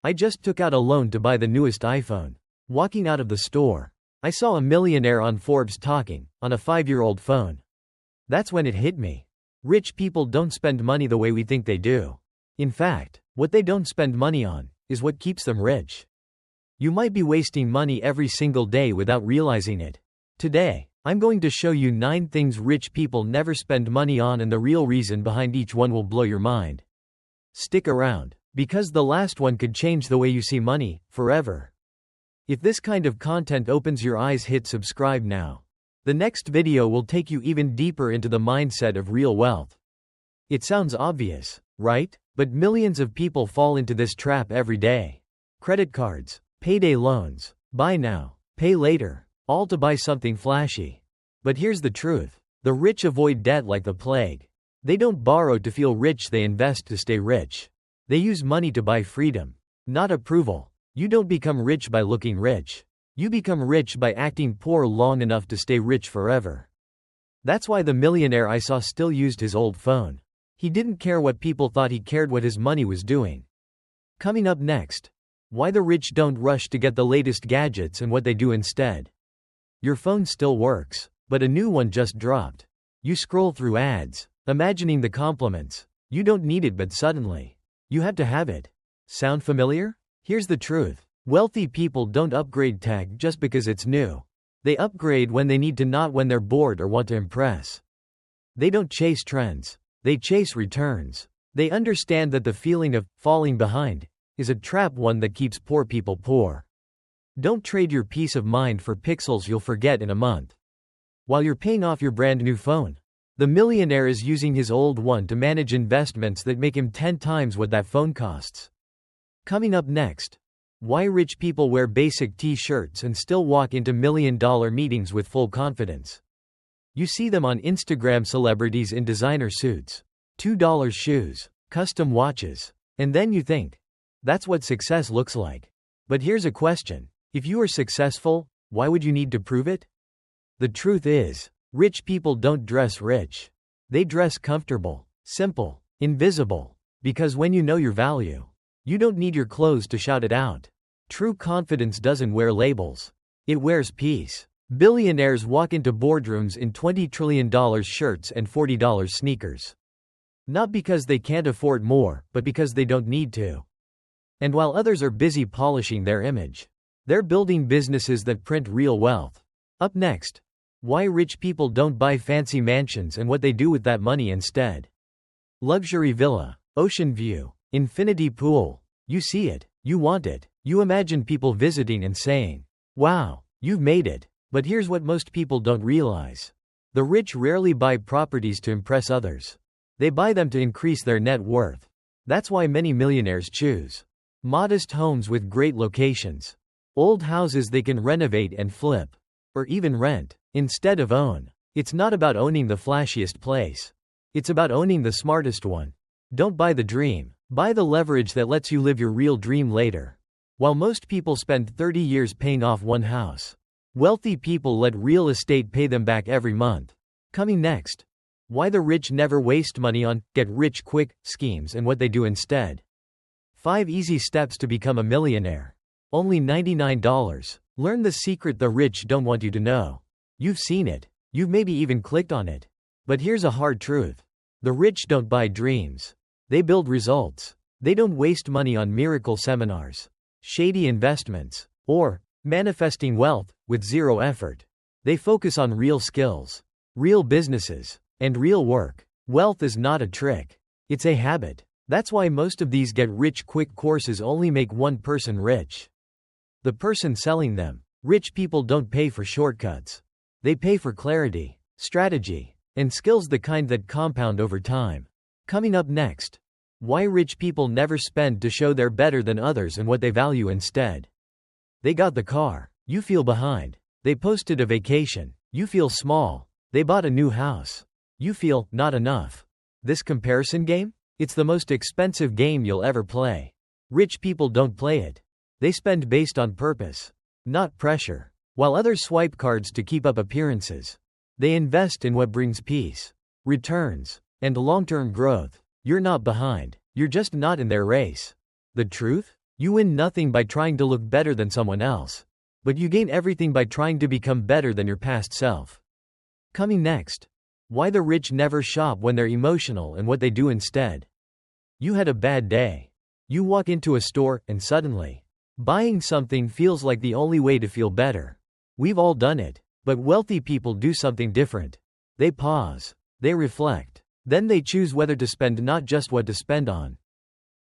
I just took out a loan to buy the newest iPhone. Walking out of the store, I saw a millionaire on Forbes talking on a 5-year-old phone. That's when it hit me. Rich people don't spend money the way we think they do. In fact, what they don't spend money on is what keeps them rich. You might be wasting money every single day without realizing it. Today, I'm going to show you 9 things rich people never spend money on, and the real reason behind each one will blow your mind. Stick around, because the last one could change the way you see money forever. If this kind of content opens your eyes, hit subscribe now. The next video will take you even deeper into the mindset of real wealth. It sounds obvious, right? But millions of people fall into this trap every day. Credit cards, payday loans, buy now, pay later, all to buy something flashy. But here's the truth. The rich avoid debt like the plague. They don't borrow to feel rich, they invest to stay rich. They use money to buy freedom, not approval. You don't become rich by looking rich. You become rich by acting poor long enough to stay rich forever. That's why the millionaire I saw still used his old phone. He didn't care what people thought, he cared what his money was doing. Coming up next, why the rich don't rush to get the latest gadgets and what they do instead. Your phone still works, but a new one just dropped. You scroll through ads, imagining the compliments. You don't need it, but suddenly, you have to have it. Sound familiar? Here's the truth. Wealthy people don't upgrade tech just because it's new. They upgrade when they need to, not when they're bored or want to impress. They don't chase trends. They chase returns. They understand that the feeling of falling behind is a trap, one that keeps poor people poor. Don't trade your peace of mind for pixels you'll forget in a month. While you're paying off your brand new phone, the millionaire is using his old one to manage investments that make him 10 times what that phone costs. Coming up next, why rich people wear basic t-shirts and still walk into million-dollar meetings with full confidence. You see them on Instagram, celebrities in designer suits, $2 shoes, custom watches, and then you think, that's what success looks like. But here's a question. If you are successful, why would you need to prove it? The truth is, rich people don't dress rich. They dress comfortable, simple, invisible. Because when you know your value, you don't need your clothes to shout it out. True confidence doesn't wear labels. It wears peace. Billionaires walk into boardrooms in $20 trillion shirts and $40 sneakers. Not because they can't afford more, but because they don't need to. And while others are busy polishing their image, they're building businesses that print real wealth. Up next, why rich people don't buy fancy mansions and what they do with that money instead. Luxury villa, ocean view, infinity pool. You see it, you want it, you imagine people visiting and saying, wow, you've made it. But here's what most people don't realize. The rich rarely buy properties to impress others. They buy them to increase their net worth. That's why many millionaires choose modest homes with great locations. Old houses they can renovate and flip. Or even rent, instead of own. It's not about owning the flashiest place. It's about owning the smartest one. Don't buy the dream. Buy the leverage that lets you live your real dream later. While most people spend 30 years paying off one house, wealthy people let real estate pay them back every month. Coming next, why the rich never waste money on get-rich-quick schemes and what they do instead. 5 easy steps to become a millionaire. Only $99. Learn the secret the rich don't want you to know. You've seen it. You've maybe even clicked on it. But here's a hard truth. The rich don't buy dreams. They build results. They don't waste money on miracle seminars, shady investments, or manifesting wealth with zero effort. They focus on real skills, real businesses, and real work. Wealth is not a trick. It's a habit. That's why most of these get-rich-quick courses only make one person rich. The person selling them. Rich people don't pay for shortcuts. They pay for clarity, strategy, and skills, the kind that compound over time. Coming up next, why rich people never spend to show they're better than others and what they value instead. They got the car. You feel behind. They posted a vacation. You feel small. They bought a new house. You feel not enough. This comparison game? It's the most expensive game you'll ever play. Rich people don't play it. They spend based on purpose, not pressure. While others swipe cards to keep up appearances, they invest in what brings peace, returns, and long-term growth. You're not behind. You're just not in their race. The truth? You win nothing by trying to look better than someone else. But you gain everything by trying to become better than your past self. Coming next. Why the rich never shop when they're emotional and what they do instead. You had a bad day. You walk into a store, and suddenly, buying something feels like the only way to feel better. We've all done it. But wealthy people do something different. They pause. They reflect. Then they choose whether to spend, not just what to spend on.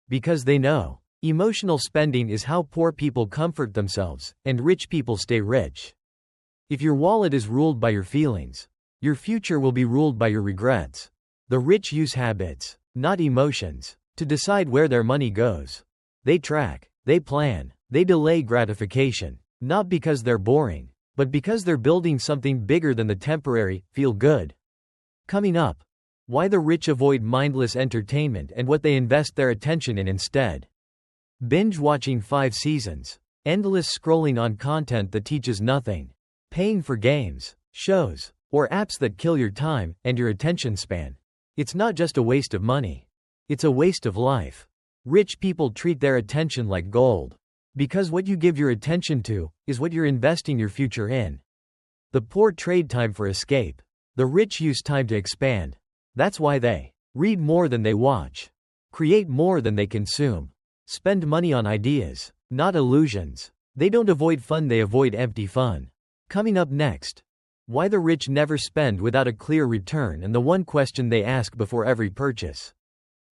Because they know. Emotional spending is how poor people comfort themselves, and rich people stay rich. If your wallet is ruled by your feelings, your future will be ruled by your regrets. The rich use habits, not emotions, to decide where their money goes. They track, they plan, they delay gratification, not because they're boring, but because they're building something bigger than the temporary, feel good. Coming up. Why the rich avoid mindless entertainment and what they invest their attention in instead. Binge watching 5 seasons. Endless scrolling on content that teaches nothing. Paying for games, shows, or apps that kill your time and your attention span. It's not just a waste of money. It's a waste of life. Rich people treat their attention like gold. Because what you give your attention to is what you're investing your future in. The poor trade time for escape. The rich use time to expand. That's why they read more than they watch, create more than they consume, spend money on ideas, not illusions. They don't avoid fun, they avoid empty fun. Coming up next. Why the rich never spend without a clear return and the one question they ask before every purchase.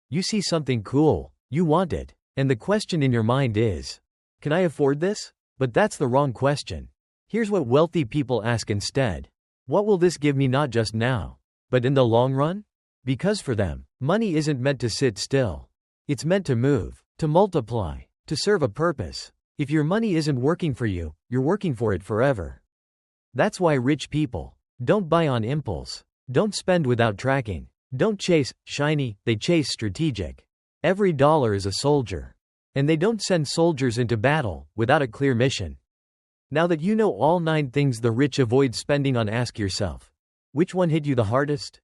You see something cool, you want it, and the question in your mind is, can I afford this? But that's the wrong question. Here's what wealthy people ask instead. What will this give me, not just now, but in the long run? Because for them, money isn't meant to sit still. It's meant to move, to multiply, to serve a purpose. If your money isn't working for you, you're working for it forever. That's why rich people don't buy on impulse, don't spend without tracking, don't chase shiny, they chase strategic. Every dollar is a soldier. And they don't send soldiers into battle without a clear mission. Now that you know all 9 things the rich avoid spending on, ask yourself, which one hit you the hardest?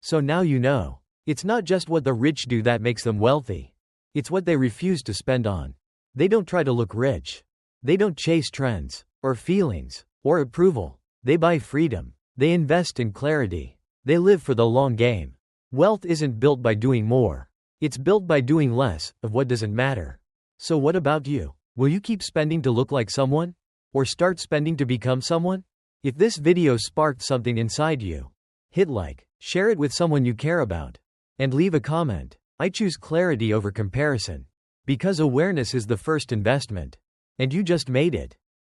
So now you know. It's not just what the rich do that makes them wealthy. It's what they refuse to spend on. They don't try to look rich. They don't chase trends, or feelings, or approval. They buy freedom. They invest in clarity. They live for the long game. Wealth isn't built by doing more. It's built by doing less of what doesn't matter. So what about you? Will you keep spending to look like someone? Or start spending to become someone? If this video sparked something inside you, hit like, share it with someone you care about, and leave a comment. I choose clarity over comparison. Because awareness is the first investment. And you just made it.